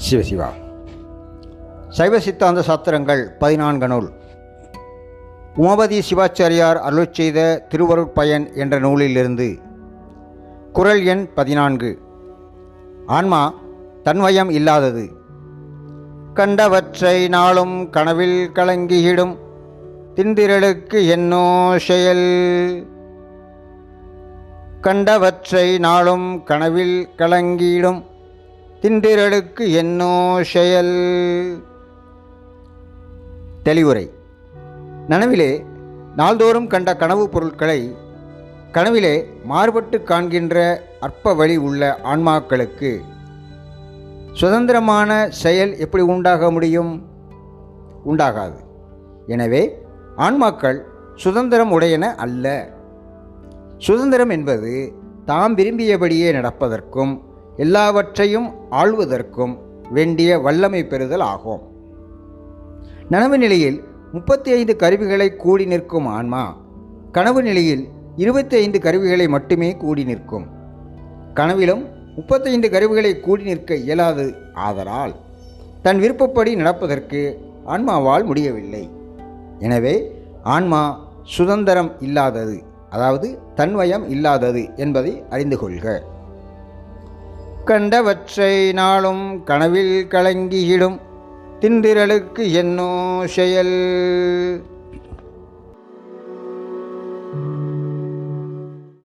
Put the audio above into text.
சிவசிவா. சைவ சித்தாந்த சாத்திரங்கள் 14 நூல். உமாபதி சிவாச்சாரியார் அருளிச் செய்த திருவருட்பயன் என்ற நூலிலிருந்து குறள் எண் 14. ஆன்மா தன்வயம் இல்லாதது. கண்டவற்றை நாளும் கனவில் கலங்கியிடும் திந்திரளுக்கு என்னோ செயல். கண்டவற்றை நாளும் கனவில் கலங்கியிடும் திண்டிரளுக்கு என்னோ செயல். தெளிவுரை. நனவிலே நாள்தோறும் கண்ட கனவு பொருட்களை கனவிலே மாறுபட்டு காண்கின்ற அற்ப வழி உள்ள ஆன்மாக்களுக்கு சுதந்திரமான செயல் எப்படி உண்டாக முடியும்? உண்டாகாது. எனவே ஆன்மாக்கள் சுதந்திரம் உடையன அல்ல. சுதந்திரம் என்பது தாம் விரும்பியபடியே நடப்பதற்கும் எல்லாவற்றையும் ஆள்வதற்கும் வேண்டிய வல்லமை பெறுதல் ஆகும். நனவு நிலையில் 35 கருவிகளை கூடி நிற்கும் ஆன்மா கனவு நிலையில் 25 கருவிகளை மட்டுமே கூடி நிற்கும். கனவிலும் 35 கருவிகளை கூடி நிற்க இயலாது. ஆதலால் தன் விருப்பப்படி நடப்பதற்கு ஆன்மாவால் முடியவில்லை. எனவே ஆன்மா சுதந்திரம் இல்லாதது, அதாவது தன்வயம் இல்லாதது என்பதை அறிந்து கொள்க. கண்டவற்றை நாளும் கனவில் கலங்கியிடும் திண்டிரளுக்கு என்னோ செயல்.